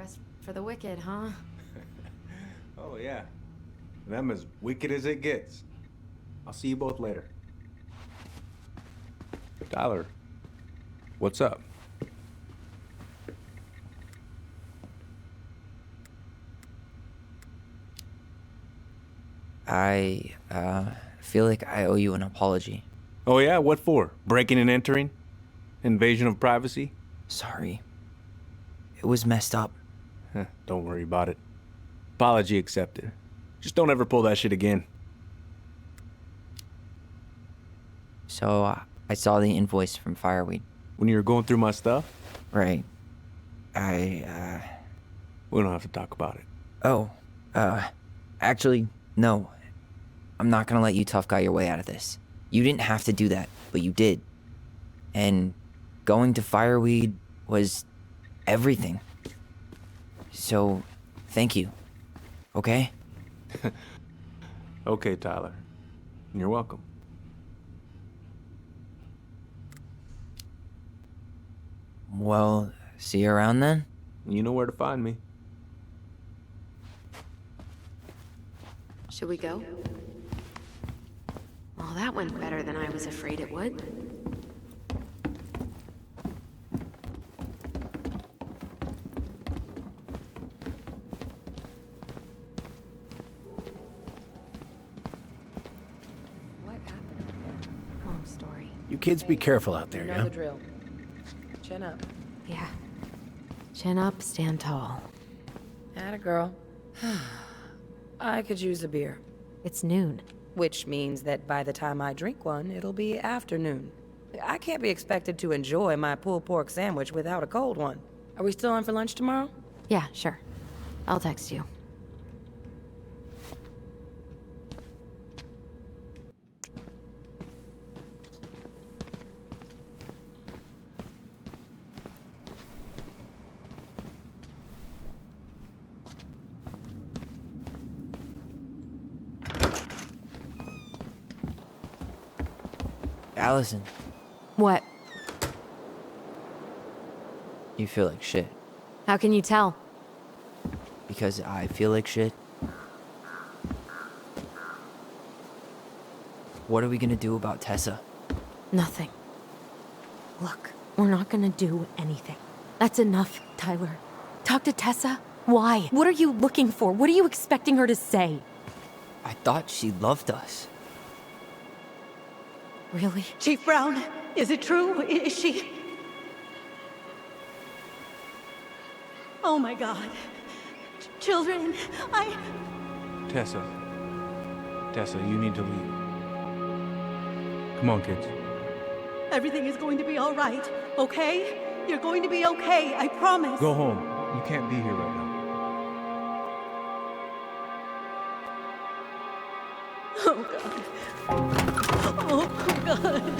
Dressed for the wicked, huh? Oh, yeah. Them as wicked as it gets. I'll see you both later. Tyler, what's up? I feel like I owe you an apology. Oh, yeah? What for? Breaking and entering? Invasion of privacy? Sorry. It was messed up. Don't worry about it. Apology accepted. Just don't ever pull that shit again. So, I saw the invoice from Fireweed. When you were going through my stuff? Right. We don't have to talk about it. Oh, actually, no. I'm not gonna let you tough guy your way out of this. You didn't have to do that, but you did. And going to Fireweed was everything. So, thank you. Okay? Okay, Tyler. You're welcome. Well, see you around then? You know where to find me. Should we go? Well, that went better than I was afraid it would. What happened? Long story. You kids be careful out there, You know yeah? the drill. Chin up. Yeah. Chin up, stand tall. Atta girl. I could use a beer. It's noon. Which means that by the time I drink one, it'll be afternoon. I can't be expected to enjoy my pulled pork sandwich without a cold one. Are we still on for lunch tomorrow? Yeah, sure. I'll text you. Allison, What? you feel like shit. How can you tell? Because I feel like shit. What are we gonna do about Tessa? Nothing. Look, we're not gonna do anything. That's enough, Tyler. Talk to Tessa? Why? What are you looking for? What are you expecting her to say? I thought she loved us. Really? Chief Brown, is it true? Is she... Oh my God. Children, Tessa. Tessa, you need to leave. Come on, kids. Everything is going to be all right, okay? You're going to be okay, I promise. Go home. You can't be here right now. Oh God. Oh God.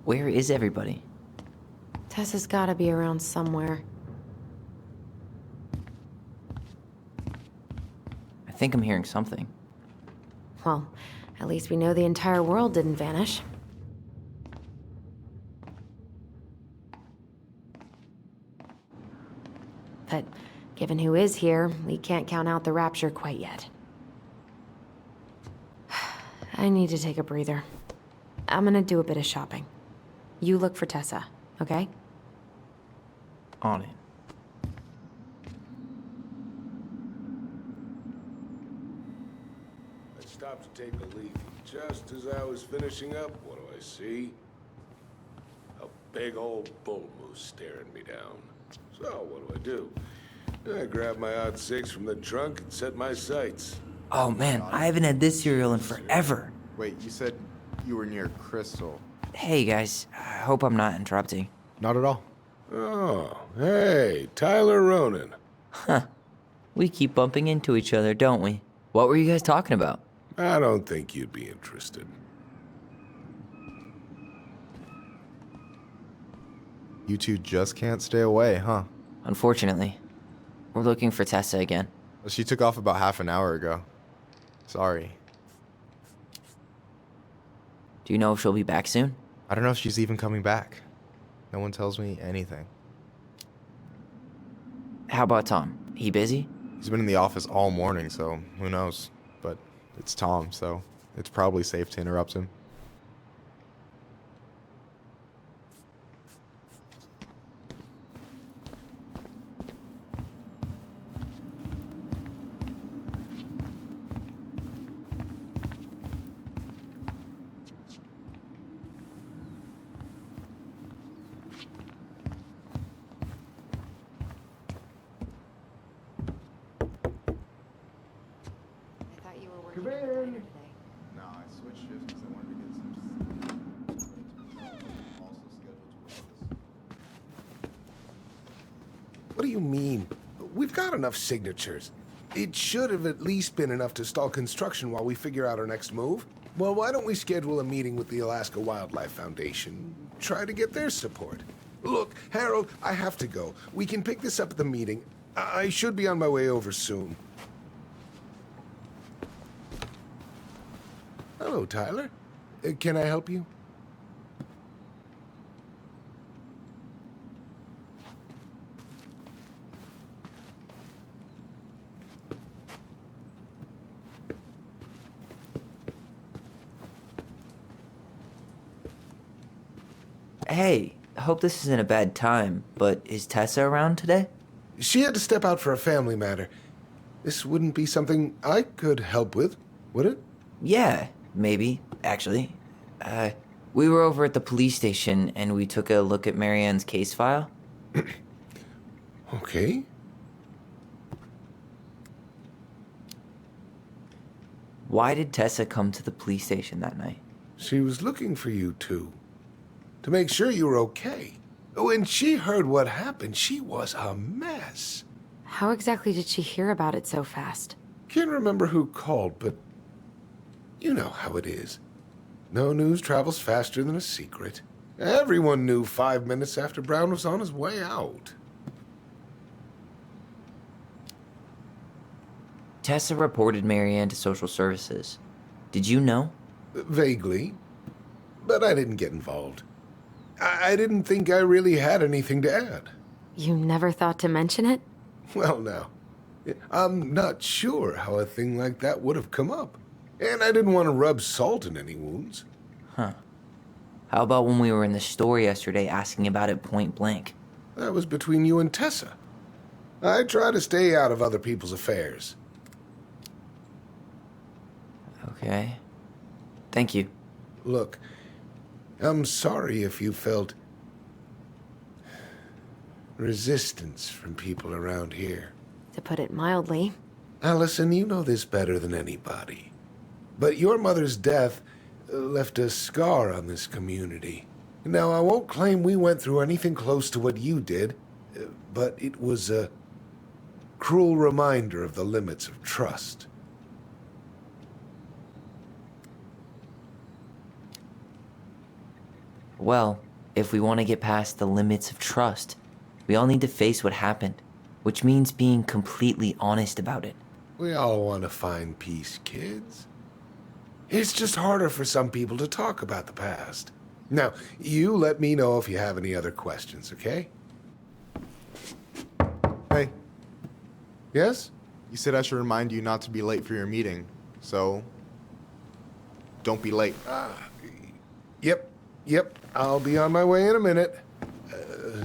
Where is everybody? Tessa's gotta be around somewhere. I think I'm hearing something. Well, at least we know the entire world didn't vanish. But given who is here, we can't count out the rapture quite yet. I need to take a breather. I'm gonna do a bit of shopping. You look for Tessa, okay? On it. I stopped to take a leak. Just as I was finishing up, what do I see? A big old bull moose staring me down. So, what do? I grab my odd 6 from the trunk and set my sights. Oh man, I haven't had this cereal in forever. Wait, you said you were near Crystal. Hey guys, I hope I'm not interrupting. Not at all. Oh, hey, Tyler Ronan. We keep bumping into each other, don't we? What were you guys talking about? I don't think you'd be interested. You two just can't stay away, huh? Unfortunately, we're looking for Tessa again. She took off about half an hour ago. Sorry. Do you know if she'll be back soon? I don't know if she's even coming back. No one tells me anything. How about Tom? He busy? He's been in the office all morning, so who knows? But it's Tom, so it's probably safe to interrupt him. I thought you were working today. No, I switched shifts because I wanted to get some also scheduled to work this. What do you mean? We've got enough signatures. It should have at least been enough to stall construction while we figure out our next move. Well, why don't we schedule a meeting with the Alaska Wildlife Foundation? Try to get their support. Look, Harold, I have to go. We can pick this up at the meeting. I should be on my way over soon. Hello, Tyler. Can I help you? Hey, I hope this isn't a bad time, but is Tessa around today? She had to step out for a family matter. This wouldn't be something I could help with, would it? Yeah, maybe, actually. We were over at the police station and we took a look at Marianne's case file. Okay. Why did Tessa come to the police station that night? She was looking for you two. To make sure you were okay. When she heard what happened, she was a mess. How exactly did she hear about it so fast? Can't remember who called, but you know how it is. No news travels faster than a secret. Everyone knew 5 minutes after Brown was on his way out. Tessa reported Marianne to social services. Did you know? Vaguely. But I didn't get involved. I didn't think I really had anything to add. You never thought to mention it? Well, now, I'm not sure how a thing like that would have come up. And I didn't want to rub salt in any wounds. Huh. How about when we were in the store yesterday asking about it point blank? That was between you and Tessa. I try to stay out of other people's affairs. Okay. Thank you. Look, I'm sorry if you felt resistance from people around here. To put it mildly. Allison, you know this better than anybody. But your mother's death left a scar on this community. Now, I won't claim we went through anything close to what you did, but it was a cruel reminder of the limits of trust. Well, if we want to get past the limits of trust, we all need to face what happened, which means being completely honest about it. We all want to find peace, kids. It's just harder for some people to talk about the past. Now, you let me know if you have any other questions, okay? Hey, Yes? you said I should remind you not to be late for your meeting, so don't be late. Yep. I'll be on my way in a minute.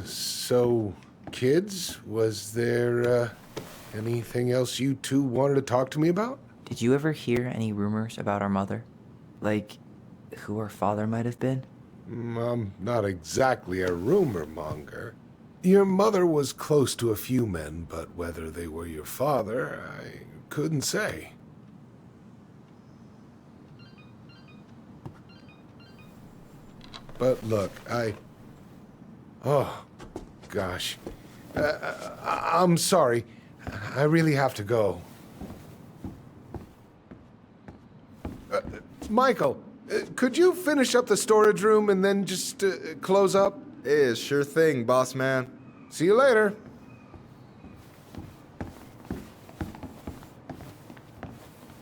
So, kids, was there anything else you two wanted to talk to me about? Did you ever hear any rumors about our mother? Like, who our father might have been? I'm not exactly a rumor monger. Your mother was close to a few men, but whether they were your father, I couldn't say. But look, oh, gosh. I'm sorry. I really have to go. Michael, could you finish up the storage room and then just close up? Yeah, sure thing, boss man. See you later.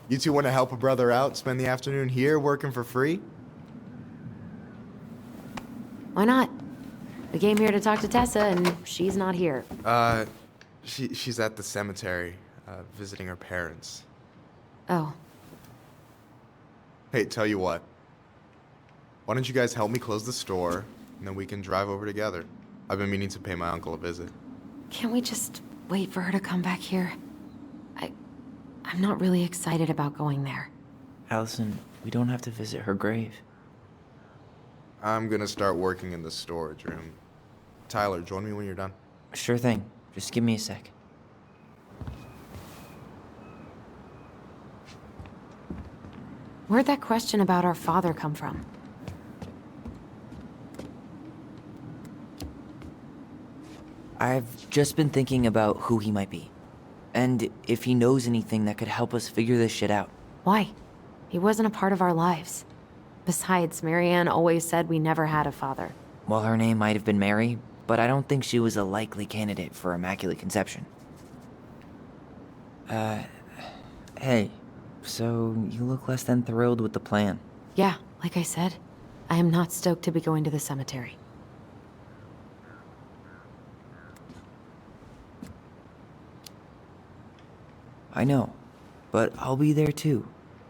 You two want to help a brother out, spend the afternoon here working for free? Why not? We came here to talk to Tessa, and she's not here. She's at the cemetery, visiting her parents. Oh, Hey, tell you what. Why don't you guys help me close the store, and then we can drive over together? I've been meaning to pay my uncle a visit. can't we just wait for her to come back here? I'm not really excited about going there. Allison, we don't have to visit her grave. I'm gonna start working in the storage room. Tyler, join me when you're done. Sure thing. Just give me a sec. Where'd that question about our father come from? I've just been thinking about who he might be. And if he knows anything that could help us figure this shit out. Why? He wasn't a part of our lives. Besides, Marianne always said we never had a father. Well, her name might have been Mary, but I don't think she was a likely candidate for Immaculate Conception. Hey, so you look less than thrilled with the plan. Yeah, like I said, I am not stoked to be going to the cemetery. I know, but I'll be there too.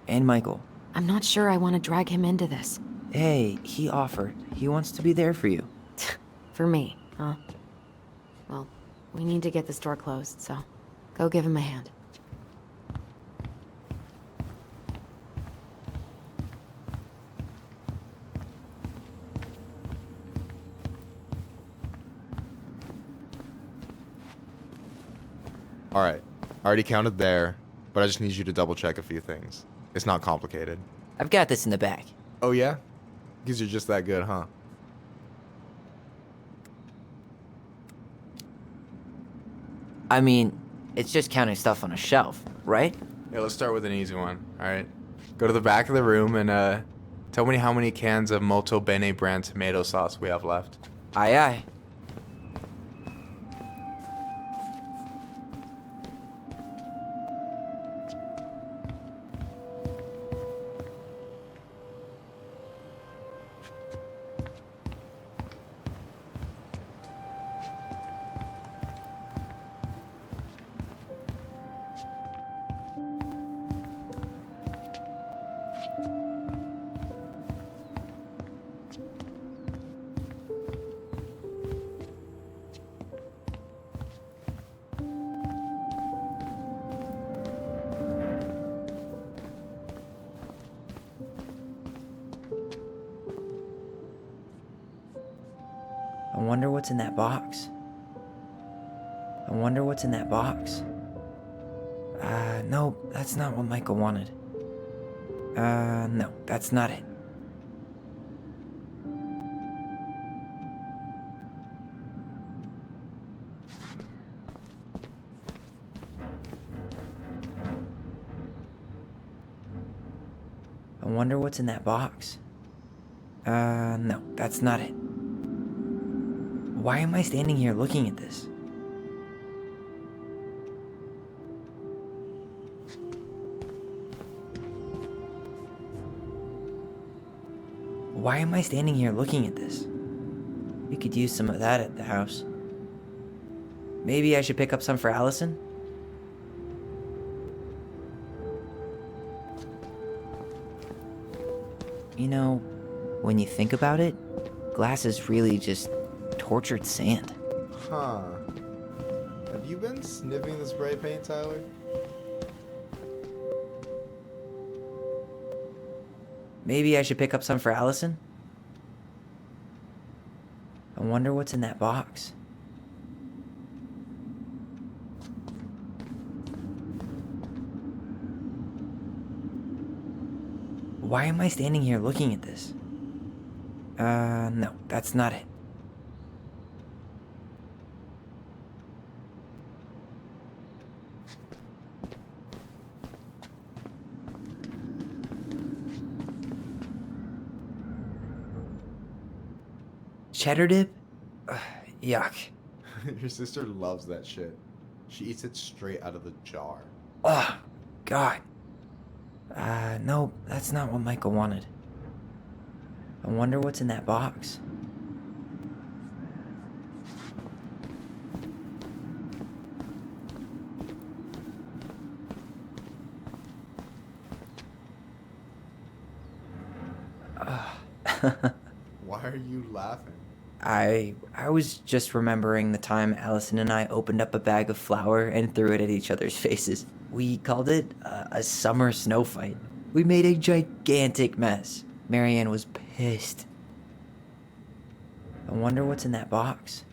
And Michael. I'm not sure I want to drag him into this. Hey, he offered. He wants to be there for you. For me, huh? Well, we need to get the store closed, so go give him a hand. All right. I already counted there, but I just need you to double check a few things. It's not complicated. I've got this in the back. Oh, yeah? Because you're just that good, huh? I mean, it's just counting stuff on a shelf, right? Yeah, let's start with an easy one, all right? Go to the back of the room and tell me how many cans of Molto Bene brand tomato sauce we have left. Aye, aye. I wonder what's in that box. I wonder what's in that box. No, that's not what Michael wanted. No, that's not it. I wonder what's in that box. No, that's not it. Why am I standing here looking at this? Why am I standing here looking at this? We could use some of that at the house. Maybe I should pick up some for Allison? You know, when you think about it, glass is really just tortured sand. Huh. Have you been sniffing the spray paint, Tyler? Maybe I should pick up some for Allison? I wonder what's in that box. Why am I standing here looking at this? No, that's not it. Cheddar dip? Yuck. Your sister loves that shit. She eats it straight out of the jar. Oh, God. No, that's not what Michael wanted. I wonder what's in that box. Why are you laughing? I was just remembering the time Allison and I opened up a bag of flour and threw it at each other's faces. We called it a summer snow fight. We made a gigantic mess. Marianne was pissed. I wonder what's in that box.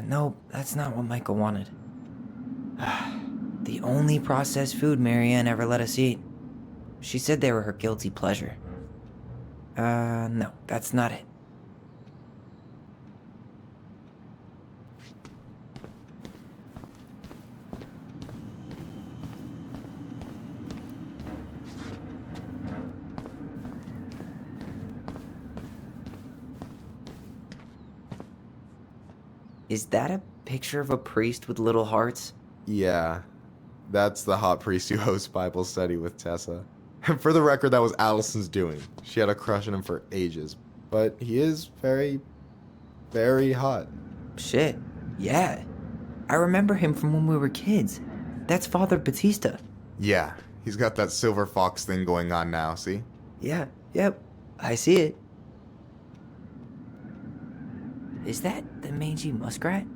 No, that's not what Michael wanted. The only processed food Marianne ever let us eat. She said they were her guilty pleasure. No, that's not it. Is that a picture of a priest with little hearts? Yeah, that's the hot priest who hosts Bible study with Tessa. For the record, that was Allison's doing. She had a crush on him for ages, but he is very, very hot. Shit, yeah. I remember him from when we were kids. That's Father Batista. Yeah, he's got that silver fox thing going on now, see? Yeah, yep, I see it. Is that the mangy muskrat?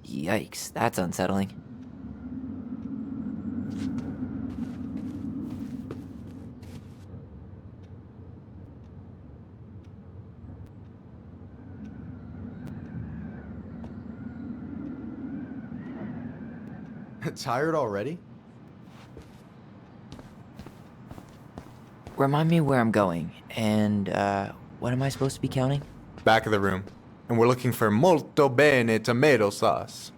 Yikes, that's unsettling. Tired already? Remind me where I'm going, and, what am I supposed to be counting? Back of the room. And we're looking for molto bene tomato sauce.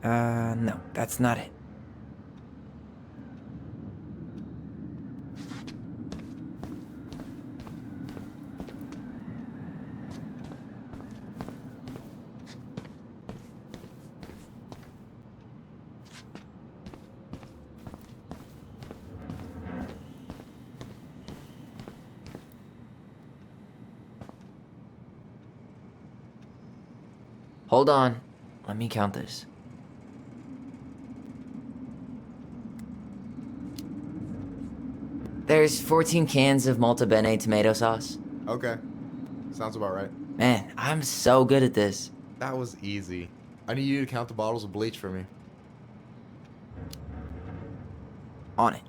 No, that's not it. Hold on. Let me count this. There's 14 cans of Molto Bene tomato sauce. Okay. Sounds about right. Man, I'm so good at this. That was easy. I need you to count the bottles of bleach for me. On it.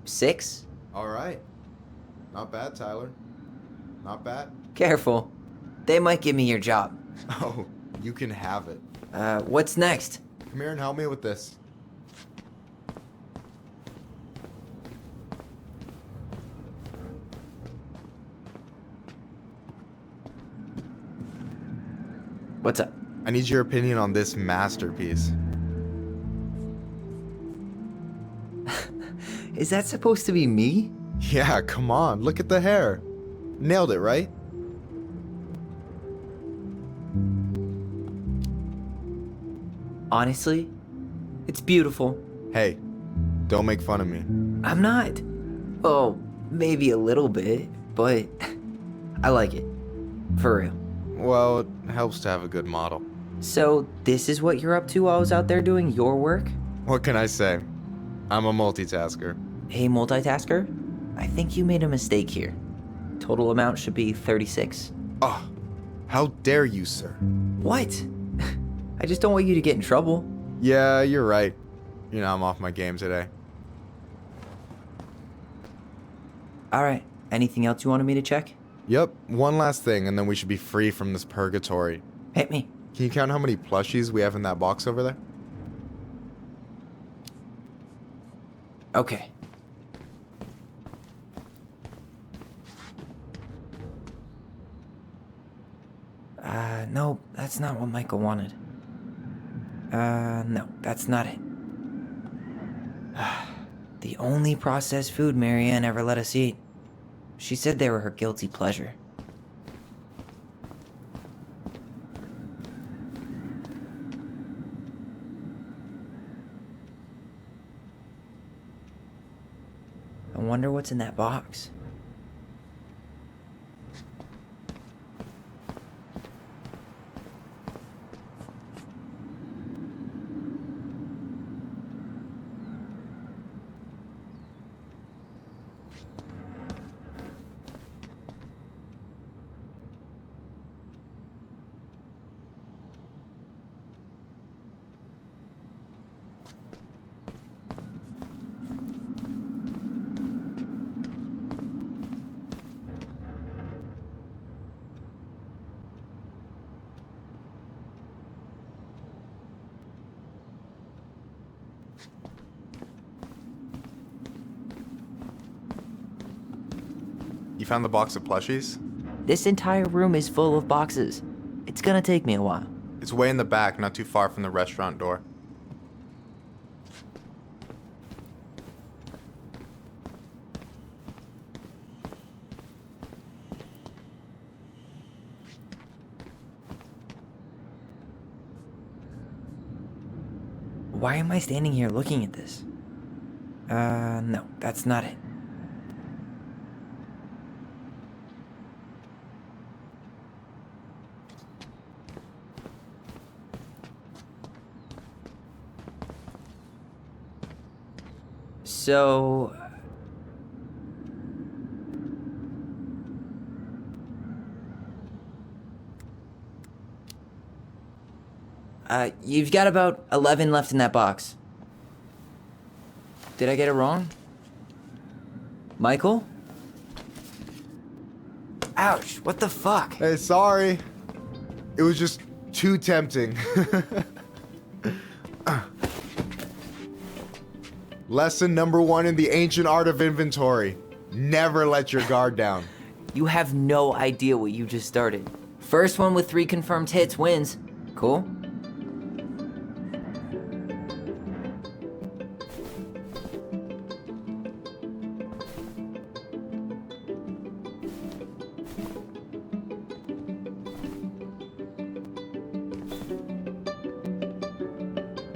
Six? All right. Not bad, Tyler. Not bad. Careful. They might give me your job. Oh, you can have it. What's next? Come here and help me with this. What's up? I need your opinion on this masterpiece. Is that supposed to be me? Yeah, come on, look at the hair. Nailed it, right? Honestly, it's beautiful. Hey, don't make fun of me. I'm not. Oh, maybe a little bit, but I like it. For real. Well, it helps to have a good model. So, this is what you're up to while I was out there doing your work? What can I say? I'm a multitasker. Hey, multitasker, I think you made a mistake here. Total amount should be 36. Oh, how dare you, sir? What? I just don't want you to get in trouble. Yeah, you're right. You know, I'm off my game today. Alright, anything else you wanted me to check? Yep, one last thing, and then we should be free from this purgatory. Hit me. Can you count how many plushies we have in that box over there? Okay. No, that's not what Michael wanted. No, that's not it. The only processed food Marianne ever let us eat. She said they were her guilty pleasure. I wonder what's in that box. You found the box of plushies? This entire room is full of boxes. It's gonna take me a while. It's way in the back, not too far from the restaurant door. Why am I standing here looking at this? No, that's not it. So... you've got about 11 left in that box. Did I get it wrong? Michael? Ouch, what the fuck? Hey, sorry. It was just too tempting. Lesson number 1 in the ancient art of inventory. Never let your guard down. You have no idea what you just started. First one with 3 confirmed hits wins. Cool?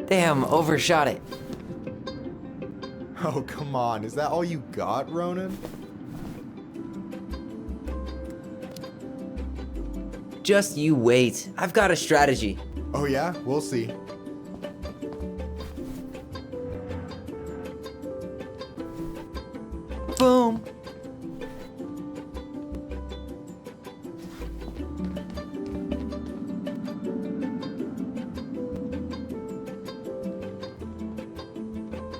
Damn, overshot it. Oh, come on. Is that all you got, Ronan? Just you wait. I've got a strategy. Oh, yeah? We'll see. Boom.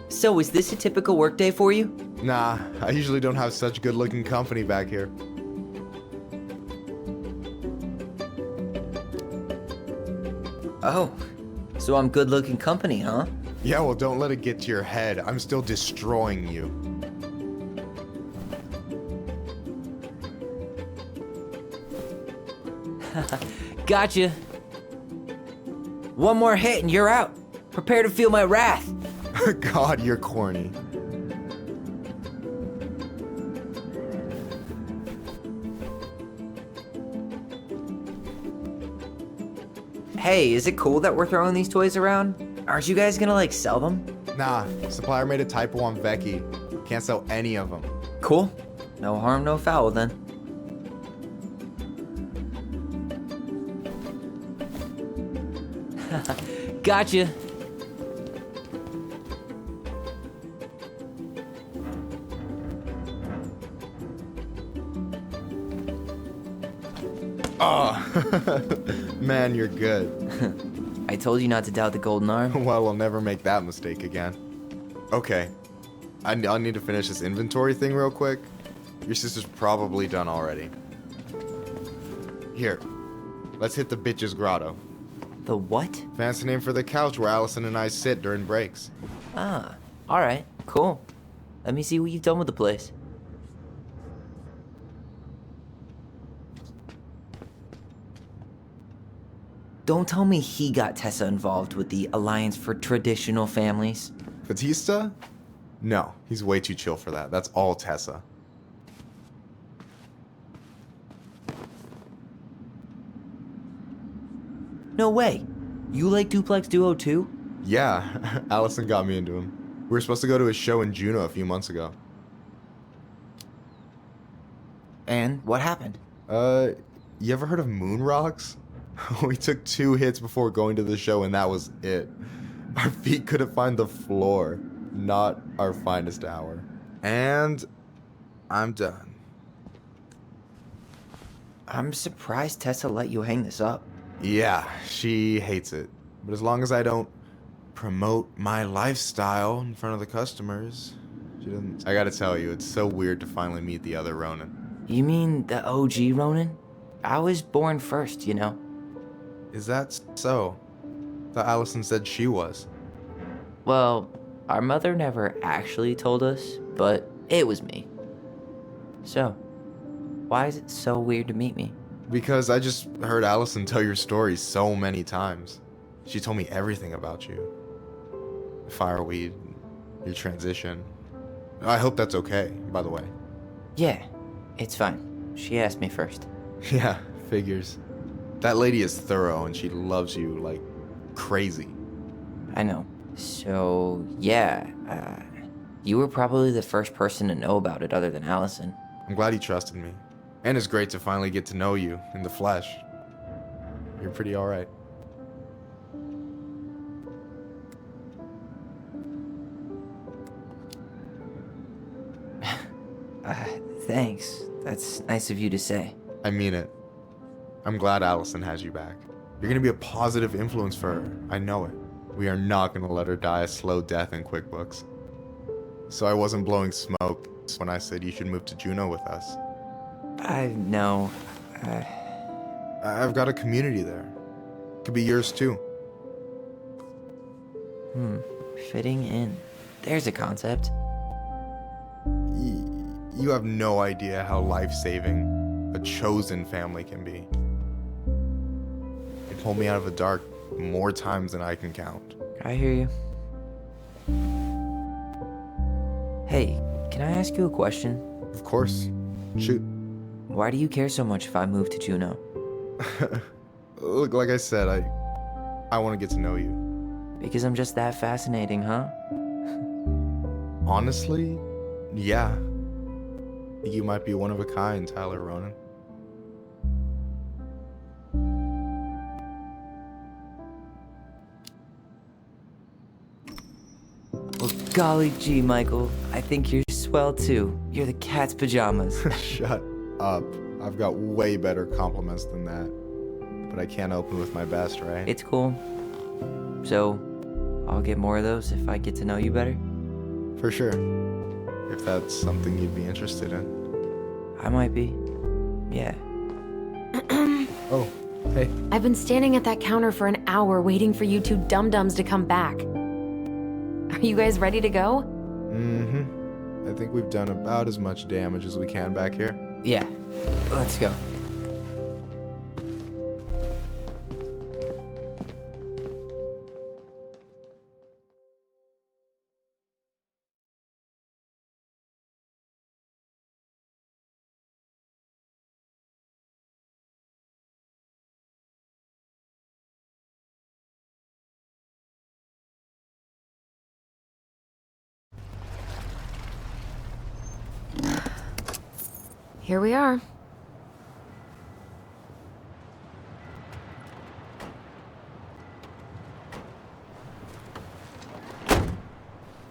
So, is this a typical workday for you? Nah, I usually don't have such good-looking company back here. Oh, so I'm good-looking company, huh? Yeah, well, don't let it get to your head. I'm still destroying you. Gotcha. One more hit and you're out. Prepare to feel my wrath. God, you're corny. Hey, is it cool that we're throwing these toys around? Aren't you guys gonna, like, sell them? Nah, supplier made a typo on Vecchi. Can't sell any of them. Cool. No harm, no foul then. Gotcha. Man, you're good. I told you not to doubt the golden arm. Well, we'll never make that mistake again. Okay. I'll need to finish this inventory thing real quick. Your sister's probably done already. Here. Let's hit the bitch's grotto. The what? Fancy name for the couch where Allison and I sit during breaks. Ah, alright, cool. Let me see what you've done with the place. Don't tell me he got Tessa involved with the Alliance for Traditional Families. Batista? No, he's way too chill for that. That's all Tessa. No way. You like Duplex Duo too? Yeah, Allison got me into him. We were supposed to go to a show in Juneau a few months ago. And what happened? You ever heard of Moon Rocks? We took 2 hits before going to the show and that was it. Our feet couldn't find the floor. Not our finest hour. And I'm done. I'm surprised Tessa let you hang this up. Yeah, she hates it. But as long as I don't promote my lifestyle in front of the customers, she doesn't. I gotta tell you, it's so weird to finally meet the other Ronin. You mean the OG Ronin? I was born first, you know. Is that so? Thought Allison said she was. Well, our mother never actually told us, but it was me. So, why is it so weird to meet me? Because I just heard Allison tell your story so many times. She told me everything about you. Fireweed, your transition. I hope that's okay, by the way. Yeah, it's fine. She asked me first. Yeah, figures. That lady is thorough and she loves you like crazy. I know. So, yeah, you were probably the first person to know about it other than Allison. I'm glad he trusted me. And it's great to finally get to know you in the flesh. You're pretty alright. Thanks. That's nice of you to say. I mean it. I'm glad Allison has you back. You're gonna be a positive influence for her. I know it. We are not gonna let her die a slow death in QuickBooks. So I wasn't blowing smoke when I said you should move to Juneau with us. I know. I've got a community there. Could be yours too. Fitting in. There's a concept. You have no idea how life-saving a chosen family can be. It pulled me out of the dark more times than I can count. I hear you. Hey, can I ask you a question? Of course. Shoot. Why do you care so much if I move to Juneau? Look, like I said, I want to get to know you. Because I'm just that fascinating, huh? Honestly, yeah. You might be one of a kind, Tyler Ronan. Well, golly gee, Michael. I think you're swell too. You're the cat's pajamas. Shut up. I've got way better compliments than that. But I can't open with my best, right? It's cool. So, I'll get more of those if I get to know you better? For sure. If that's something you'd be interested in. I might be. Yeah. Oh, hey. I've been standing at that counter for an hour waiting for you two dum-dums to come back. Are you guys ready to go? Mm-hmm. I think we've done about as much damage as we can back here. Yeah. Let's go. here we are.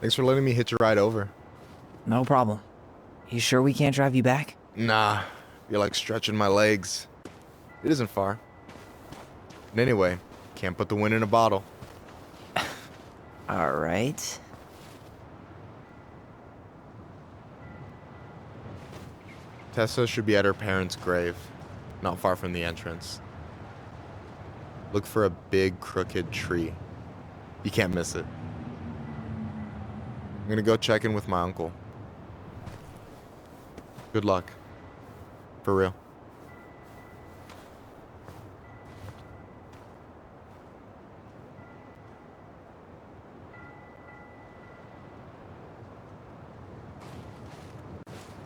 Thanks for letting me hitch a ride over. No problem. You sure we can't drive you back? Nah, you're like stretching my legs. It isn't far. And anyway, can't put the wind in a bottle. All right. Tessa should be at her parents' grave, not far from the entrance. Look for a big crooked tree. You can't miss it. I'm gonna go check in with my uncle. Good luck. For real.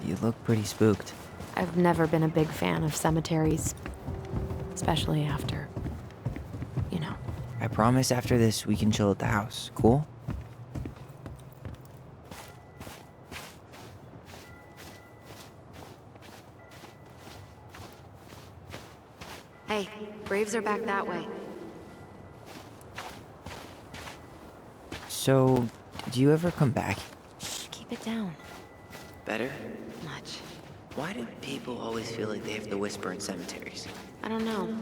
You look pretty spooked. I've never been a big fan of cemeteries. Especially after, you know. I promise after this we can chill at the house. Cool? Hey, graves are back that way. So, do you ever come back? Keep it down. Better? Much. Why do people always feel like they have to whisper in cemeteries? I don't know.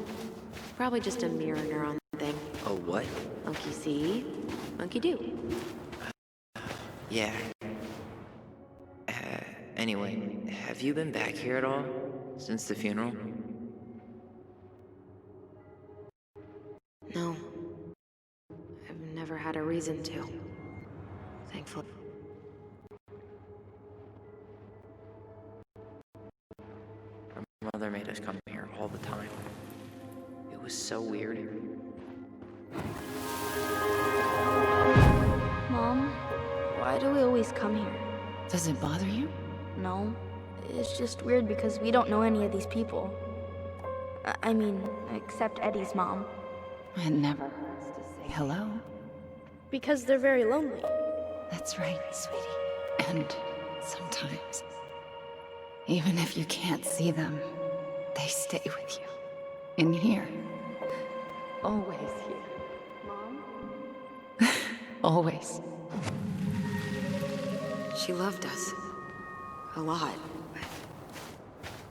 Probably just a mirror neuron thing. Oh, what? Monkey see, monkey do. Yeah. Anyway, have you been back here at all? Since the funeral? No. I've never had a reason to. Thankfully. Our mother made us come here all the time. It was so weird. Mom, why do we always come here? Does it bother you? No, it's just weird because we don't know any of these people. I mean, except Eddie's mom. It never hurts to say hello. Because they're very lonely. That's right, sweetie. And sometimes, even if you can't see them, they stay with you. In here. Always here. Mom? Always. She loved us. A lot. But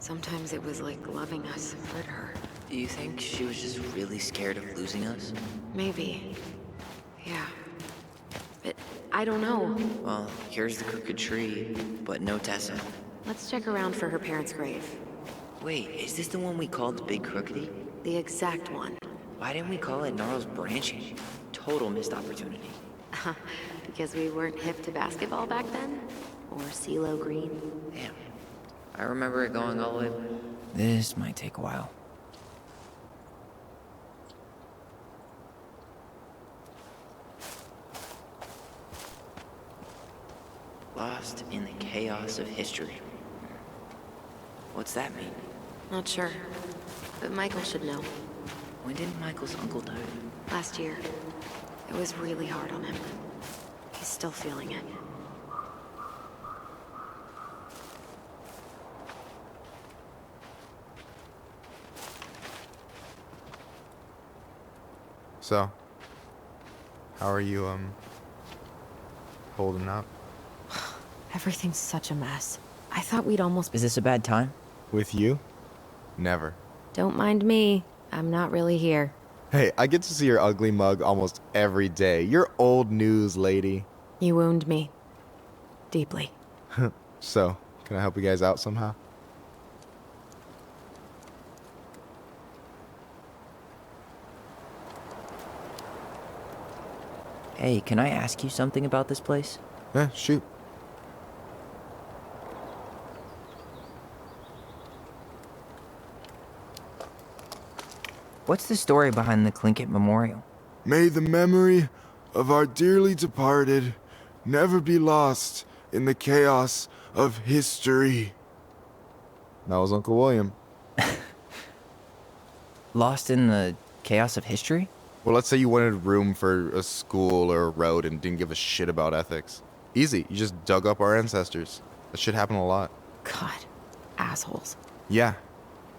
sometimes it was like loving us hurt her. Do you think she was just really scared of losing us? Maybe. Yeah. But I don't know. Well, here's the crooked tree, but no Tessa. Let's check around for her parents' grave. Wait, is this the one we called Big Crookedy? The exact one. Why didn't we call it Gnarls Branching? Total missed opportunity. Because we weren't hip to basketball back then? Or CeeLo Green? Damn. I remember it going all the way. This might take a while. Lost in the chaos of history. What's that mean? Not sure. But Michael should know. When did Michael's uncle die? Last year. It was really hard on him. He's still feeling it. So, how are you, holding up? Everything's such a mess. I thought we'd almost... Is this a bad time? With you? Never. Don't mind me. I'm not really here. Hey, I get to see your ugly mug almost every day. You're old news, lady. You wound me. Deeply. So, can I help you guys out somehow? Hey, can I ask you something about this place? Yeah, shoot. What's the story behind the Tlingit Memorial? May the memory of our dearly departed never be lost in the chaos of history. That was Uncle William. Lost in the chaos of history? Well, let's say you wanted room for a school or a road and didn't give a shit about ethics. Easy. You just dug up our ancestors. That shit happened a lot. God. assholes. Yeah.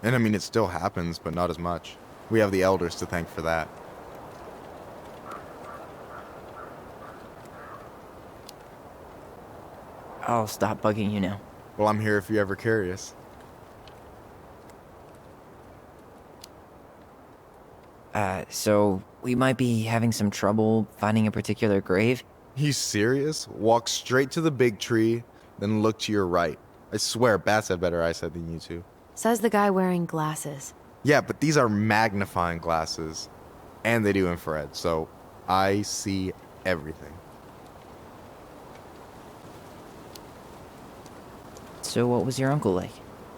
And I mean, it still happens, but not as much. We have the elders to thank for that. I'll stop bugging you now. Well, I'm here if you're ever curious. So we might be having some trouble finding a particular grave? You serious? Walk straight to the big tree, then look to your right. I swear, bats have better eyesight than you two. Says the guy wearing glasses. Yeah, but these are magnifying glasses. And they do infrared, so I see everything. So what was your uncle like?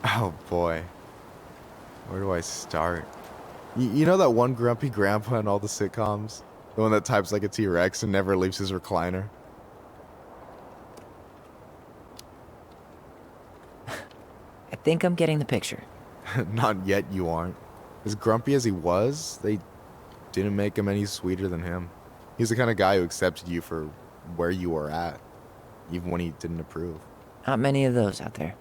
Oh boy. Where do I start? You know that one grumpy grandpa in all the sitcoms? The one that types like a T-Rex and never leaves his recliner? I think I'm getting the picture. Not yet, you aren't. As grumpy as he was, they didn't make him any sweeter than him. He's the kind of guy who accepted you for where you were at, even when he didn't approve. Not many of those out there.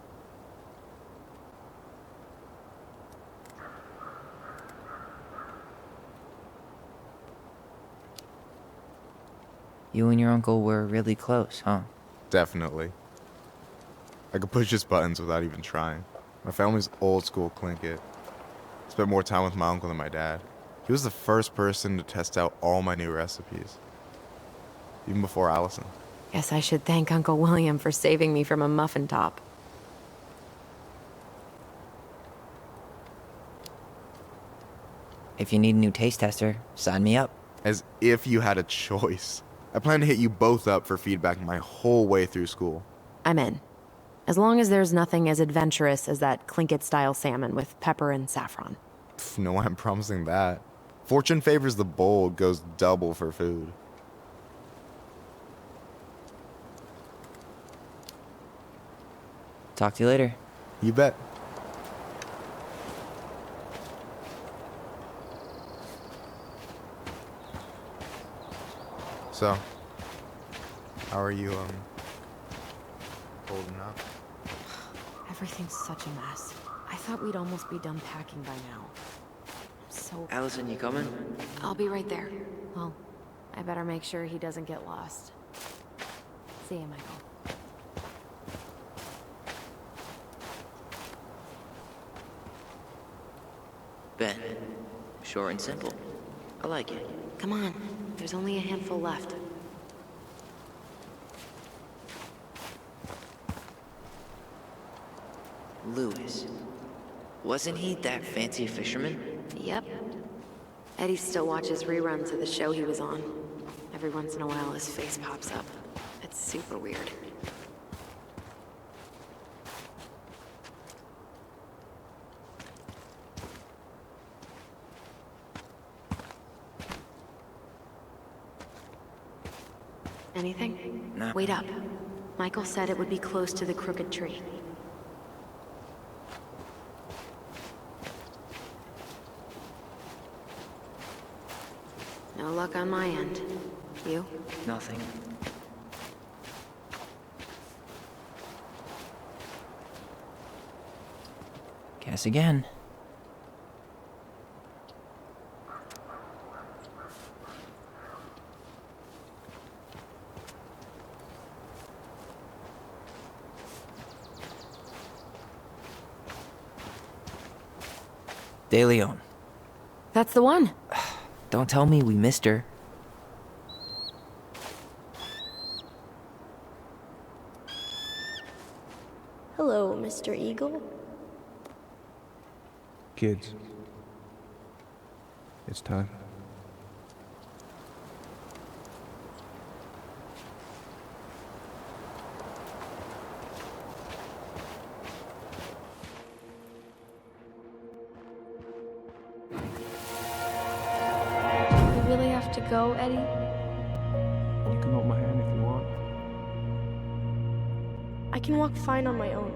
You and your uncle were really close, huh? Definitely. I could push his buttons without even trying. My family's old school Tlingit. Spent more time with my uncle than my dad. He was the first person to test out all my new recipes. Even before Allison. Guess I should thank Uncle William for saving me from a muffin top. If you need a new taste tester, sign me up. As if you had a choice. I plan to hit you both up for feedback my whole way through school. I'm in. As long as there's nothing as adventurous as that Tlingit-style salmon with pepper and saffron. No, I'm promising that. Fortune favors the bold goes double for food. Talk to you later. You bet. So, how are you, holding up? Everything's such a mess. I thought we'd almost be done packing by now. I'm so... Allison, you coming? I'll be right there. Well, I better make sure he doesn't get lost. See you, Michael. Ben. Short and simple. I like it. Come on. There's only a handful left. Lewis. Wasn't he that fancy fisherman? Yep. Eddie still watches reruns of the show he was on. Every once in a while his face pops up. It's super weird. Anything? No. Wait up. Michael said it would be close to the crooked tree. No luck on my end. You? Nothing. Guess again. De Leon. That's the one. Don't tell me we missed her. Hello, Mr. Eagle. Kids. It's time. We really have to go, Eddie? You can hold my hand if you want. I can walk fine on my own.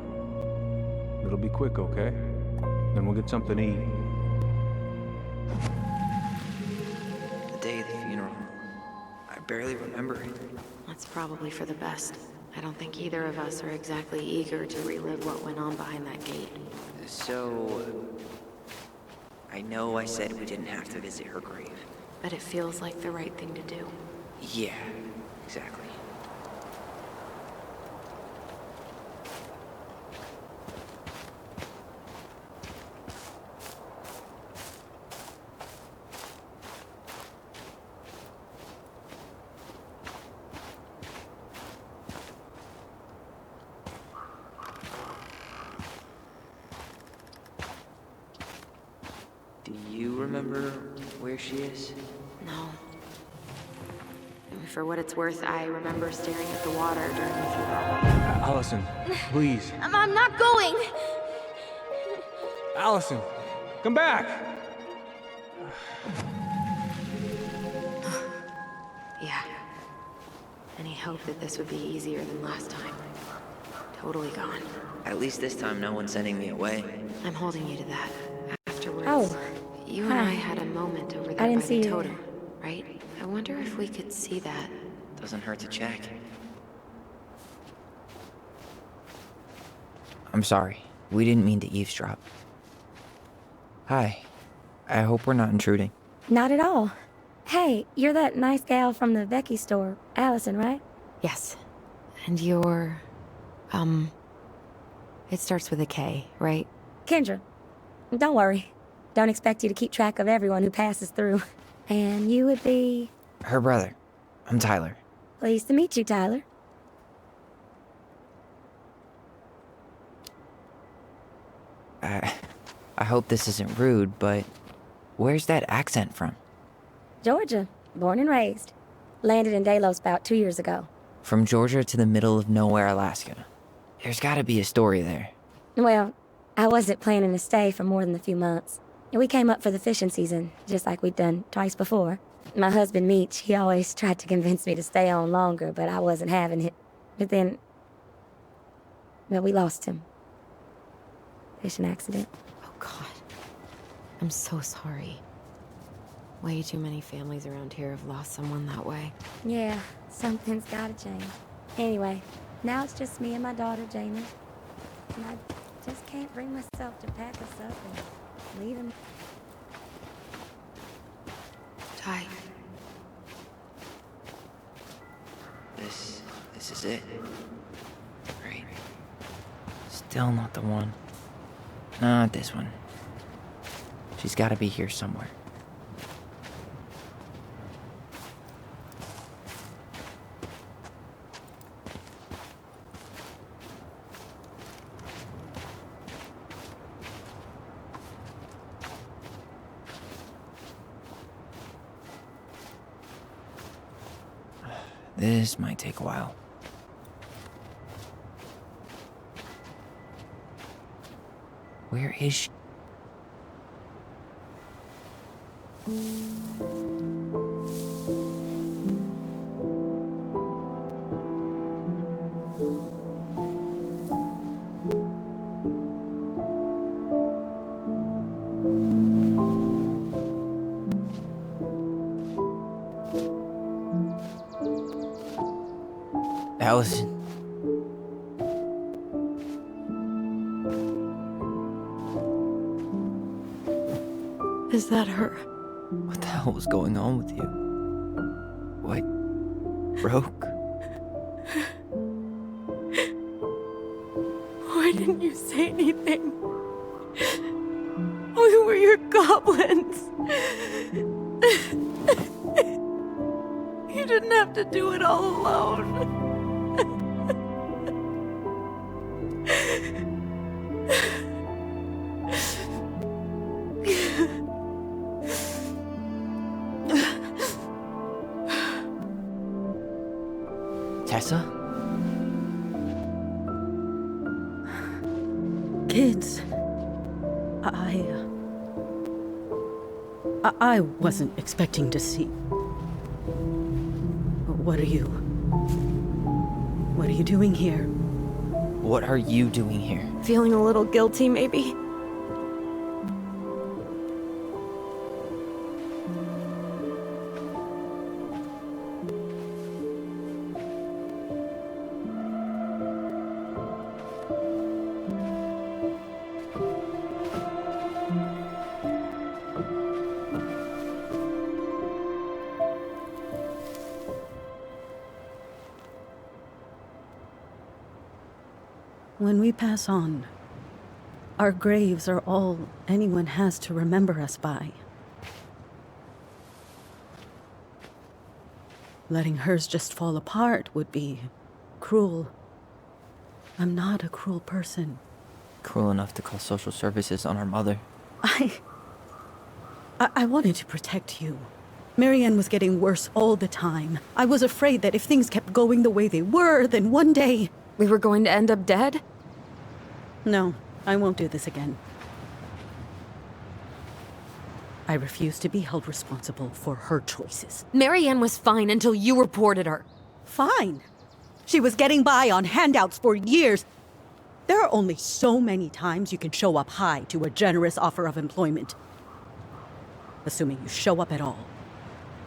It'll be quick, okay? Then we'll get something to eat. The day of the funeral. I barely remember it. That's probably for the best. I don't think either of us are exactly eager to relive what went on behind that gate. So... I know I said we didn't have to visit her grave. But it feels like the right thing to do. Yeah, exactly. Do you remember where she is? No. For what it's worth, I remember staring at the water during the funeral. Allison, please. I'm not going! Allison, come back! Yeah. Any hope that this would be easier than last time? Totally gone. At least this time no one's sending me away. I'm holding you to that. Afterwards, Oh, you and I had a moment over there I didn't by see the you. totem, right? I wonder if we could see that. Doesn't hurt to check. I'm sorry. We didn't mean to eavesdrop. Hi. I hope we're not intruding. Not at all. Hey, you're that nice gal from the Becky store, Allison, right? Yes. And you're... It starts with a K, right? Kendra. Don't worry. Don't expect you to keep track of everyone who passes through. And you would be... Her brother. I'm Tyler. Pleased to meet you, Tyler. I hope this isn't rude, but where's that accent from? Georgia. Born and raised. Landed in Delos about 2 years ago. From Georgia to the middle of nowhere, Alaska. There's gotta be a story there. Well, I wasn't planning to stay for more than a few months. We came up for the fishing season, just like we'd done twice before. My husband, Meech, he always tried to convince me to stay on longer, but I wasn't having it. But then... well, we lost him. Fishing accident. Oh, God. I'm so sorry. Way too many families around here have lost someone that way. Yeah, something's gotta change. Anyway, now it's just me and my daughter, Jamie. And I just can't bring myself to pack us up and leave him. Ty. This is it. Right. Still not the one. Not this one. She's gotta be here somewhere. This might take a while. Where is she? Allison. Is that her? What the hell was going on with you? What broke? Why didn't you say anything? We were your goblins. You didn't have to do it all alone. Tessa? Kids, I wasn't expecting to see. What are you doing here? What are you doing here? Feeling a little guilty, maybe? when we pass on, our graves are all anyone has to remember us by. Letting hers just fall apart would be cruel. I'm not a cruel person. Cruel enough to call social services on our mother. I wanted to protect you. Marianne was getting worse all the time. I was afraid that if things kept going the way they were, then one day... We were going to end up dead? No, I won't do this again. I refuse to be held responsible for her choices. Marianne was fine until you reported her. Fine. She was getting by on handouts for years. There are only so many times you can show up high to a generous offer of employment. Assuming you show up at all.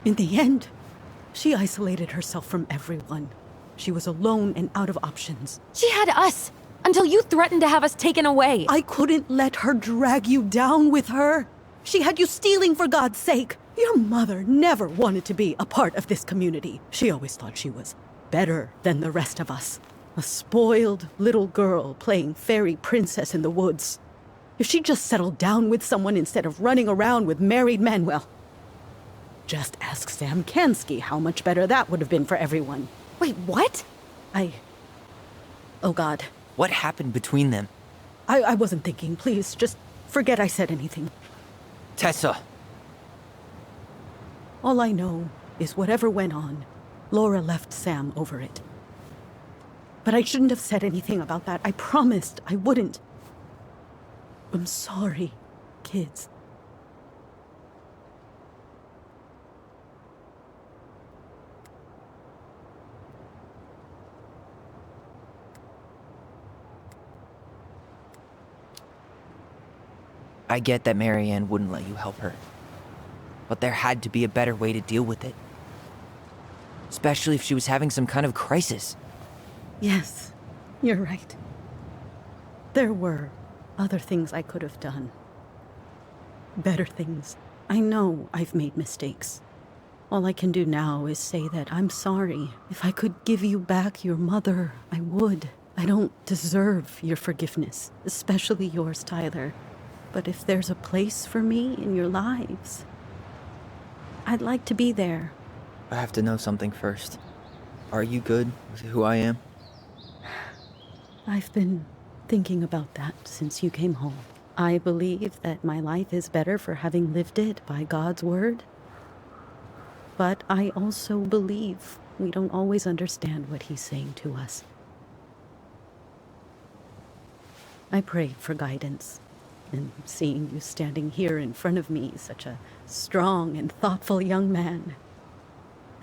In the end, she isolated herself from everyone. She was alone and out of options. She had us, until you threatened to have us taken away. I couldn't let her drag you down with her. She had you stealing for God's sake. Your mother never wanted to be a part of this community. She always thought she was better than the rest of us. A spoiled little girl playing fairy princess in the woods. If she just settled down with someone instead of running around with married men, well, just ask Sam Kansky how much better that would have been for everyone. Wait, what? Oh God. What happened between them? I wasn't thinking. Please, just forget I said anything. Tessa! All I know is whatever went on, Laura left Sam over it. But I shouldn't have said anything about that. I promised I wouldn't. I'm sorry, kids. I get that Marianne wouldn't let you help her. But there had to be a better way to deal with it. Especially if she was having some kind of crisis. Yes, you're right. There were other things I could have done. Better things. I know I've made mistakes. All I can do now is say that I'm sorry. If I could give you back your mother, I would. I don't deserve your forgiveness, especially yours, Tyler. But if there's a place for me in your lives, I'd like to be there. I have to know something first. Are you good with who I am? I've been thinking about that since you came home. I believe that my life is better for having lived it by God's word. But I also believe we don't always understand what he's saying to us. I prayed for guidance. And seeing you standing here in front of me, such a strong and thoughtful young man,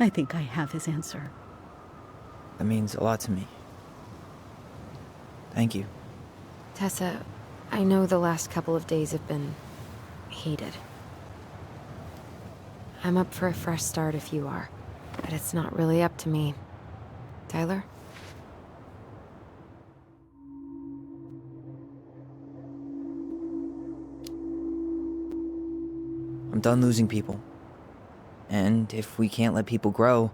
I think I have his answer. That means a lot to me. Thank you. Tessa, I know the last couple of days have been heated. I'm up for a fresh start if you are, but it's not really up to me. Tyler? I'm done losing people. And if we can't let people grow,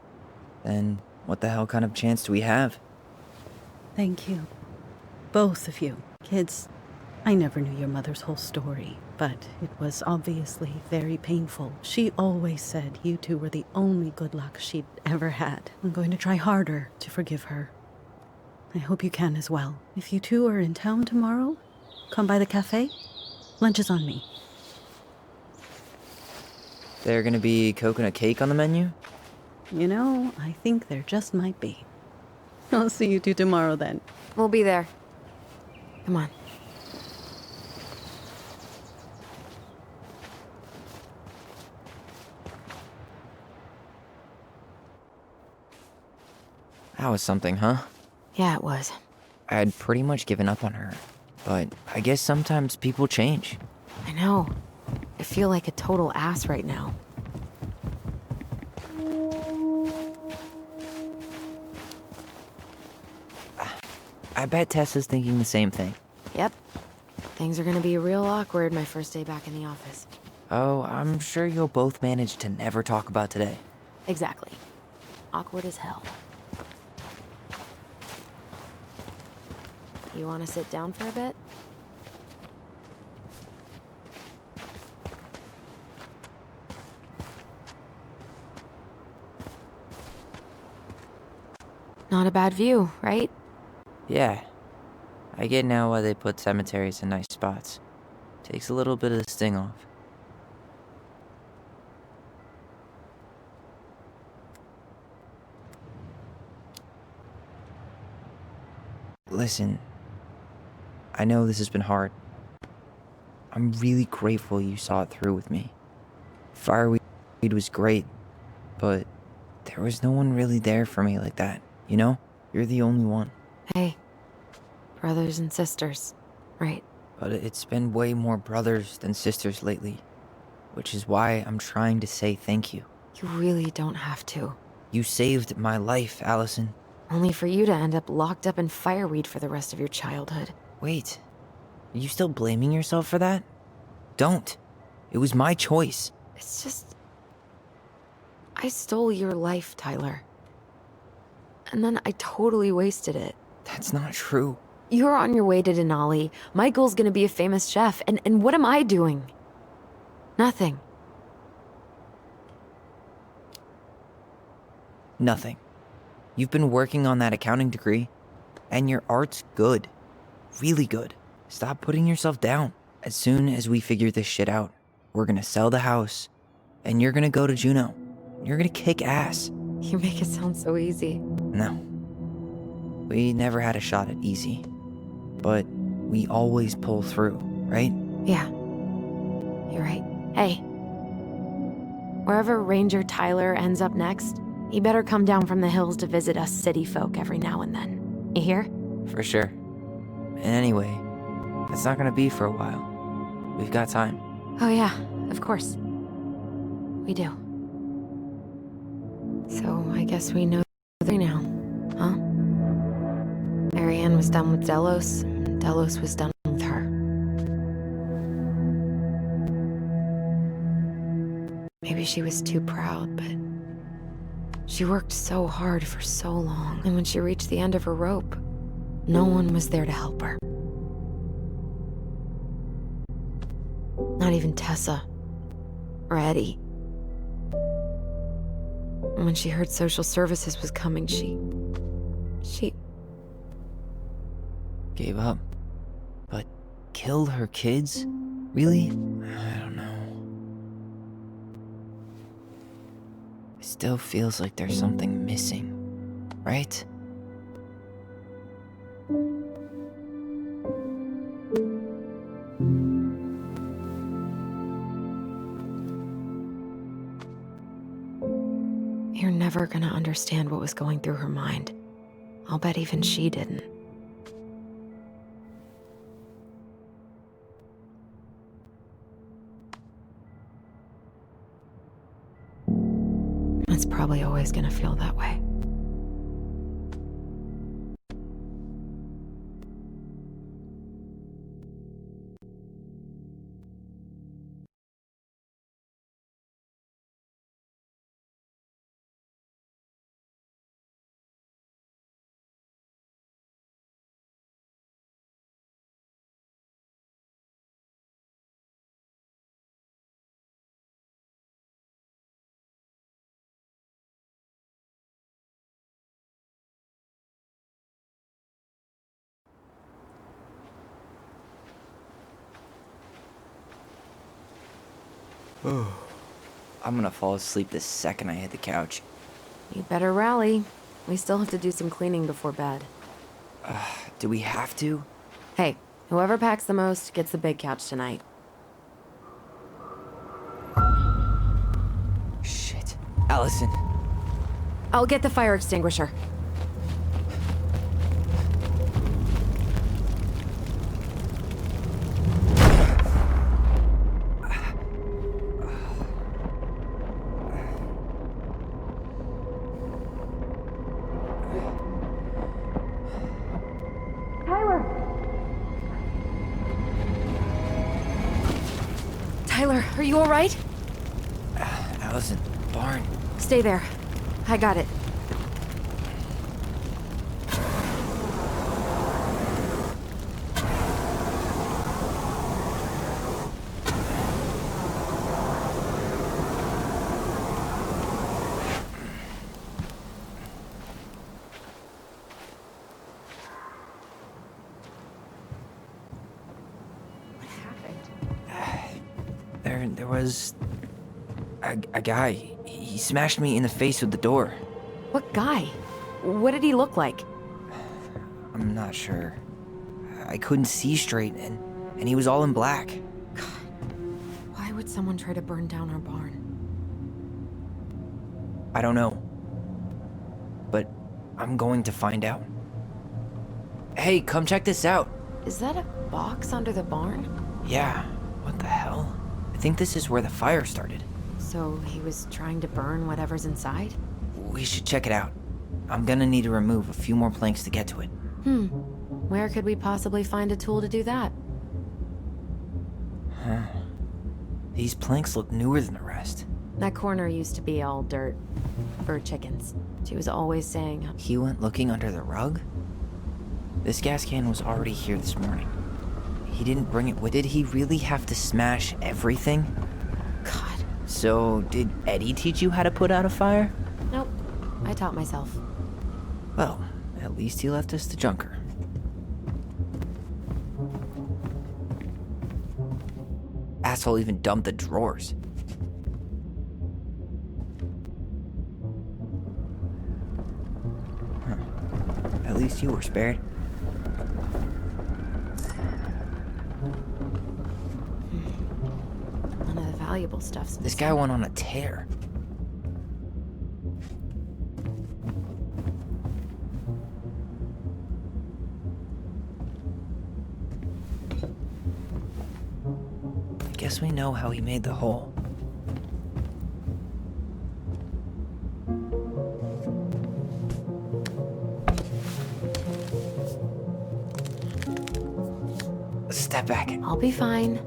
then what the hell kind of chance do we have? Thank you. Both of you. Kids, I never knew your mother's whole story, but it was obviously very painful. She always said you two were the only good luck she'd ever had. I'm going to try harder to forgive her. I hope you can as well. If you two are in town tomorrow, come by the cafe. Lunch is on me. There gonna be coconut cake on the menu? You know, I think there just might be. I'll see you two tomorrow then. We'll be there. Come on. That was something, huh? Yeah, it was. I had pretty much given up on her, but I guess sometimes people change. I know. I feel like a total ass right now. I bet Tessa's thinking the same thing. Yep. Things are gonna be real awkward my first day back in the office. Oh, I'm sure you'll both manage to never talk about today. Exactly. Awkward as hell. You want to sit down for a bit? Not a bad view, right? Yeah. I get now why they put cemeteries in nice spots. Takes a little bit of the sting off. Listen, I know this has been hard. I'm really grateful you saw it through with me. Fireweed was great, but there was no one really there for me like that, you know? You're the only one. Hey, brothers and sisters, right? But it's been way more brothers than sisters lately, which is why I'm trying to say thank you. You really don't have to. You saved my life, Allison. Only for you to end up locked up in fireweed for the rest of your childhood. Wait, are you still blaming yourself for that? Don't. It was my choice. It's just... I stole your life, Tyler. And then I totally wasted it. That's not true. You're on your way to Denali. Michael's gonna be a famous chef, and what am I doing? Nothing. Nothing. You've been working on that accounting degree, and your art's good. Really good. Stop putting yourself down. As soon as we figure this shit out, we're gonna sell the house, and you're gonna go to Juneau. You're gonna kick ass. You make it sound so easy. No. We never had a shot at easy. But we always pull through, right? Yeah. You're right. Hey. Wherever Ranger Tyler ends up next, he better come down from the hills to visit us city folk every now and then. You hear? For sure. And anyway, that's not gonna be for a while. We've got time. Oh yeah, of course. We do. So I guess we know three now, huh? Marianne was done with Delos, and Delos was done with her. Maybe she was too proud, but she worked so hard for so long, and when she reached the end of her rope, no one was there to help her. Not even Tessa or Eddie. And when she heard social services was coming, she Gave up. But killed her kids? Really? I don't know. It still feels like there's something missing, right? You're never gonna understand what was going through her mind. I'll bet even she didn't. It's probably always gonna feel that way. I'm gonna fall asleep the second I hit the couch. You better rally. We still have to do some cleaning before bed. Do we have to? Hey, whoever packs the most gets the big couch tonight. Shit. Allison. I'll get the fire extinguisher. Tyler, are you all right? Allison, barn. Stay there. I got it. happened? There was a guy. He smashed me in the face with the door. What guy? What did he look like? I'm not sure. I couldn't see straight, and he was all in black. God, why would someone try to burn down our barn? I don't know. But I'm going to find out. Hey, come check this out. Is that a box under the barn? Yeah, what the hell? I think this is where the fire started. So he was trying to burn whatever's inside? We should check it out. I'm gonna need to remove a few more planks to get to it. Where could we possibly find a tool to do that? Huh. These planks look newer than the rest. That corner used to be all dirt. For chickens. She was always saying... He went looking under the rug? This gas can was already here this morning. He didn't bring it with... Did he really have to smash everything? God. So, did Eddie teach you how to put out a fire? Nope. I taught myself. Well, at least he left us the junker. Asshole even dumped the drawers. Huh. At least you were spared. None of the valuable stuff's This guy went on a tear. I guess we know how he made the hole. Step back. I'll be fine.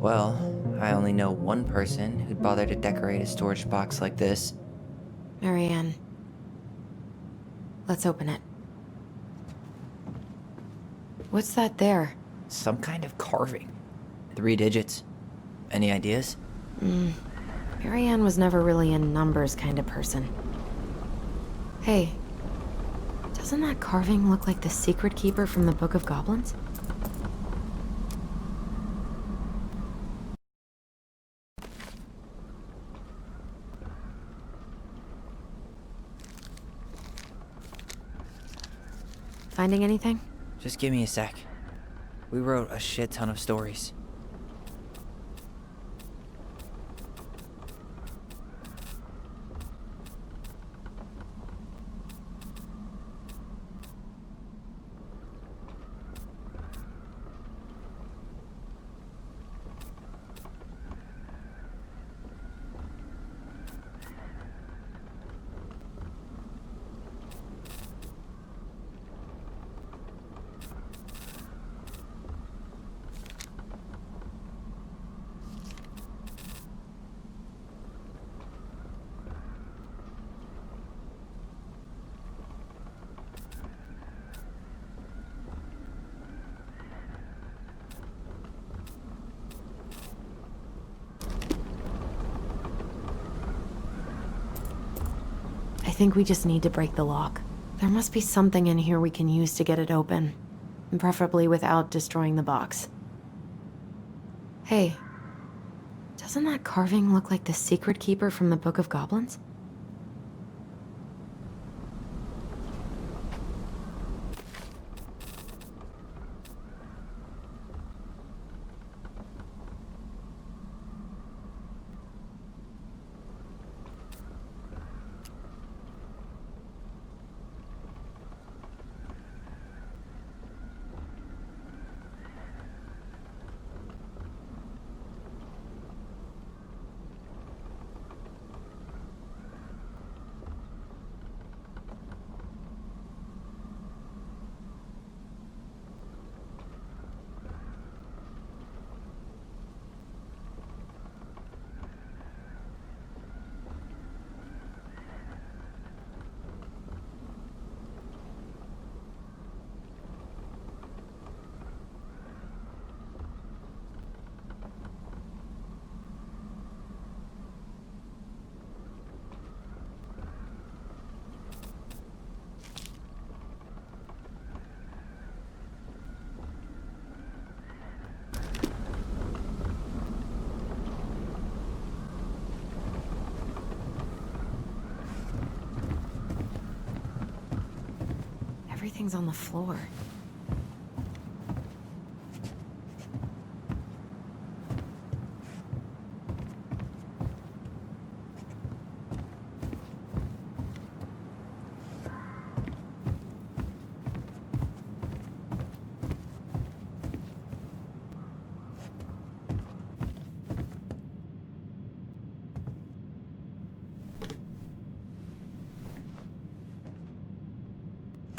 Well, I only know one person who'd bother to decorate a storage box like this. Marianne. Let's open it. What's that there? Some kind of carving. 3 digits. Any ideas? Marianne was never really a numbers kind of person. Hey, doesn't that carving look like the secret keeper from the Book of Goblins? Finding anything? Just give me a sec. We wrote a shit ton of stories. I think we just need to break the lock. There must be something in here we can use to get it open. Preferably without destroying the box. Hey, doesn't that carving look like the secret keeper from the Book of Goblins? Everything's on the floor.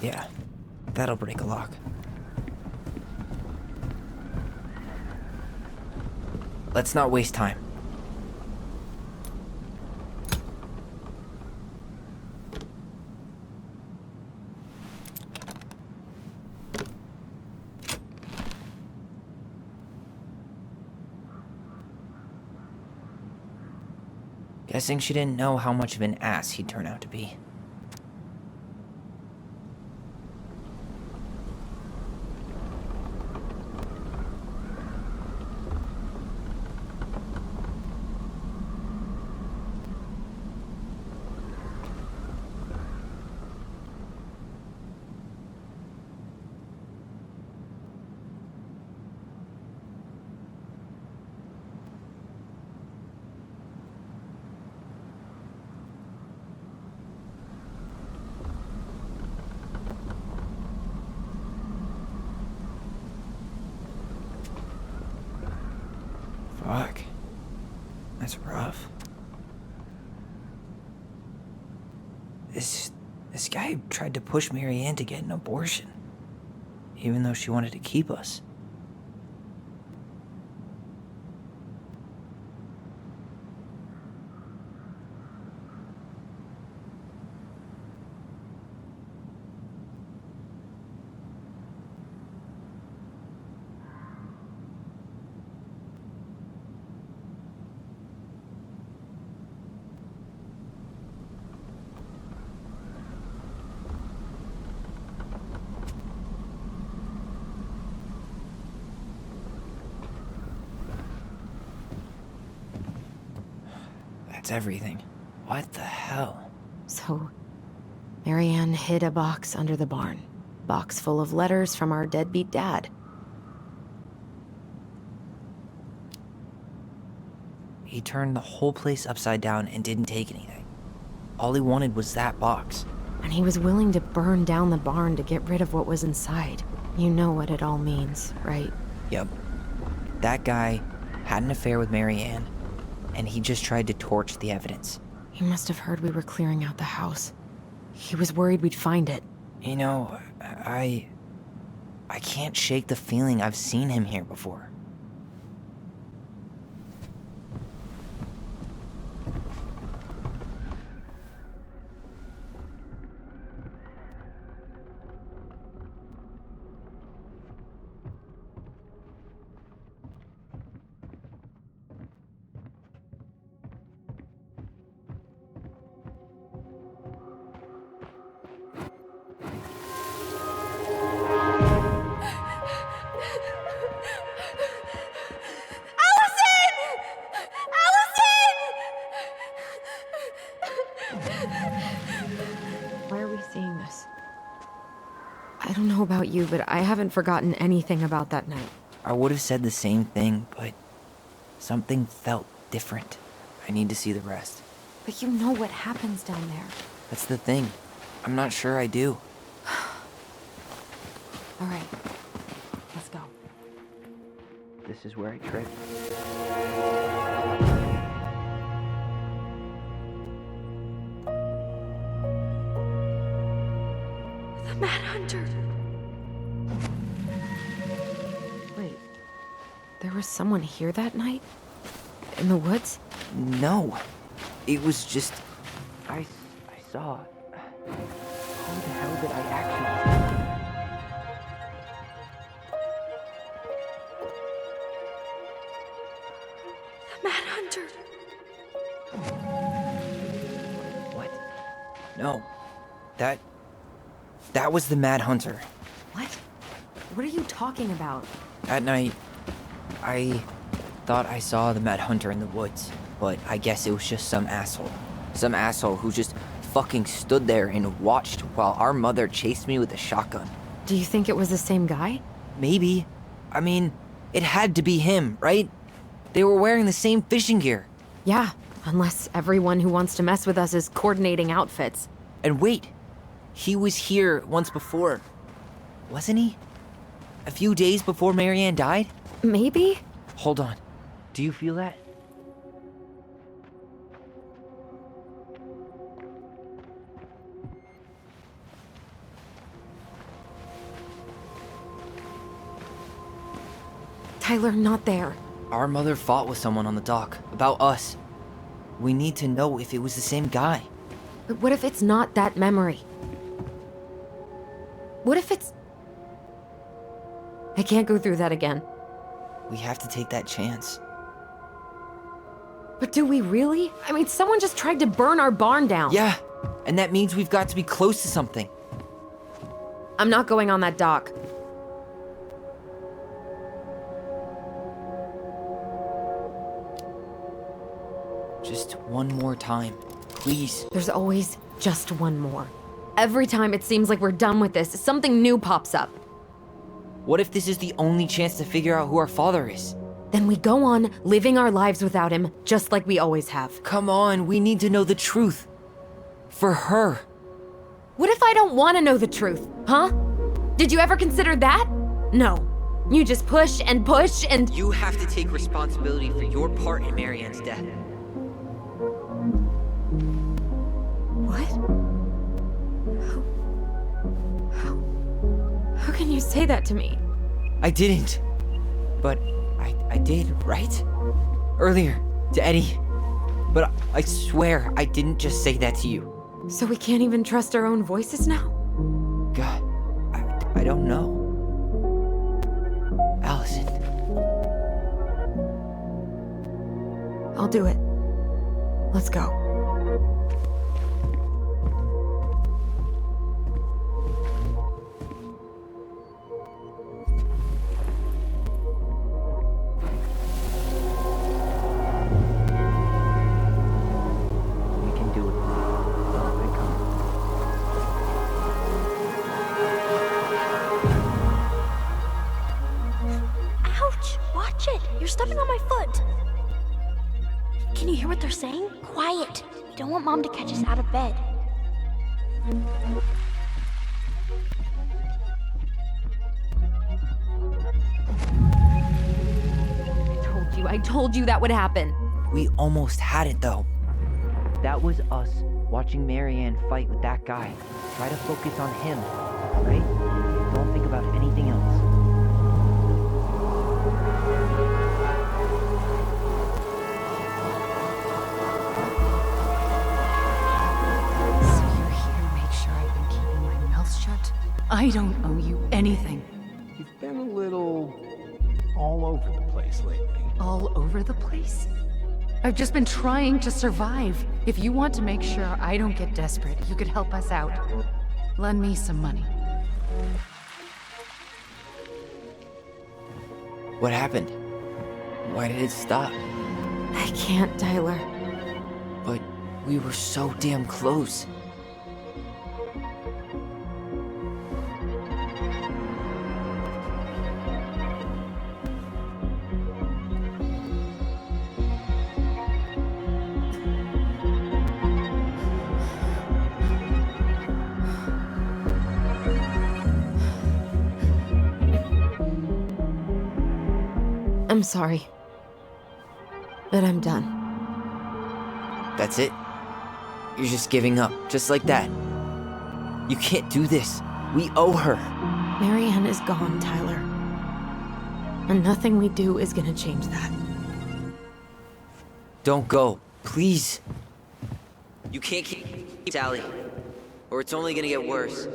Yeah, that'll break a lock. Let's not waste time. Guessing she didn't know how much of an ass he'd turn out to be. Fuck. That's rough. This guy tried to push Mary Ann to get an abortion, even though she wanted to keep us. That's everything. What the hell? So, Marianne hid a box under the barn. Box full of letters from our deadbeat dad. He turned the whole place upside down and didn't take anything. All he wanted was that box. And he was willing to burn down the barn to get rid of what was inside. You know what it all means, right? Yep. That guy had an affair with Mary Ann, and he just tried to torch the evidence. He must have heard we were clearing out the house. He was worried we'd find it. You know, I can't shake the feeling I've seen him here before. Why are we seeing this? I don't know about you, but I haven't forgotten anything about that night. I would have said the same thing, but something felt different. I need to see the rest. But you know what happens down there. That's the thing. I'm not sure I do. All right, let's go. This is where I tripped. The Mad Hunter. Wait, there was someone here that night? In the woods? No. It was just... I saw... Who the hell did I actually... Mad Hunter. What? No. That was the Mad Hunter. What? What are you talking about? That night, I thought I saw the Mad Hunter in the woods, but I guess it was just some asshole. Some asshole who just fucking stood there and watched while our mother chased me with a shotgun. Do you think it was the same guy? Maybe. I mean, it had to be him, right? They were wearing the same fishing gear. Yeah, unless everyone who wants to mess with us is coordinating outfits. And wait, he was here once before, wasn't he? A few days before Marianne died? Maybe? Hold on. Do you feel that? Tyler, not there. Our mother fought with someone on the dock about us. We need to know if it was the same guy. But what if it's not that memory? What if it's... I can't go through that again. We have to take that chance. But do we really? I mean, someone just tried to burn our barn down. Yeah, and that means we've got to be close to something. I'm not going on that dock. Just one more time, please. There's always just one more. Every time it seems like we're done with this, something new pops up. What if this is the only chance to figure out who our father is? Then we go on living our lives without him, just like we always have. Come on, we need to know the truth. For her. What if I don't want to know the truth, huh? Did you ever consider that? No. You just push and push and... You have to take responsibility for your part in Marianne's death. What? How can you say that to me? I didn't. But I did, right? Earlier, to Eddie. But I swear I didn't just say that to you. So we can't even trust our own voices now? God, I don't know. Allison. I'll do it. Let's go. Stepping on my foot. Can you hear what they're saying? Quiet. We don't want Mom to catch us out of bed. I told you that would happen. We almost had it, though. That was us watching Marianne fight with that guy. Try to focus on him, right? Don't think about anything else. I don't owe you anything. You've been a little all over the place lately. All over the place? I've just been trying to survive. If you want to make sure I don't get desperate, you could help us out. Lend me some money. What happened? Why did it stop? I can't, Tyler. But we were so damn close. I'm sorry. But I'm done. That's it? You're just giving up, just like that. You can't do this. We owe her. Marianne is gone, Tyler. And nothing we do is gonna change that. Don't go, please. You can't keep Sally, or it's only gonna get worse.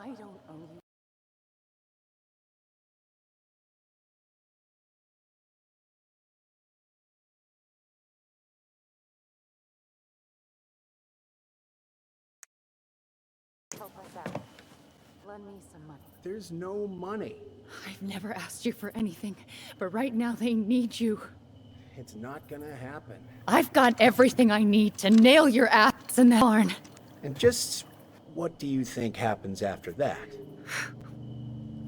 I don't owe you. Help us out. Lend me some money. There's no money. I've never asked you for anything, but right now they need you. It's not gonna happen. I've got everything I need to nail your ass in the barn. And just what do you think happens after that?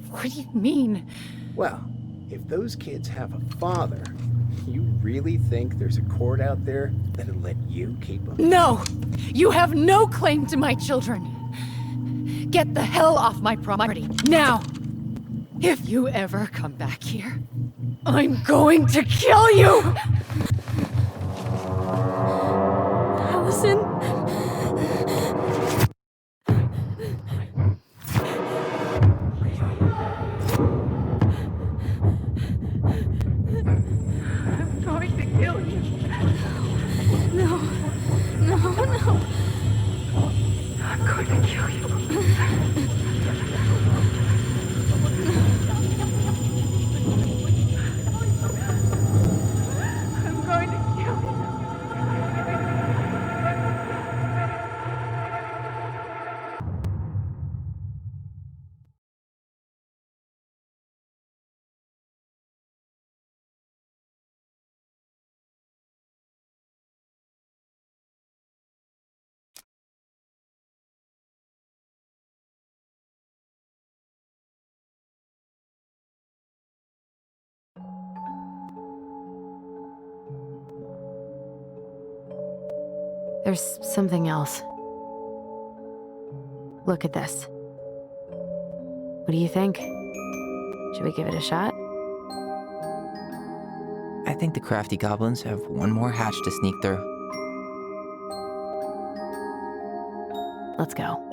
What do you mean? Well, if those kids have a father, you really think there's a court out there that'll let you keep them? No! You have no claim to my children! Get the hell off my property, now! If you ever come back here, I'm going to kill you! Allison? I'm going to kill you. No. No, no. I'm going to kill you. I'm going to kill you. There's something else. Look at this. What do you think? Should we give it a shot? I think the crafty goblins have one more hatch to sneak through. Let's go.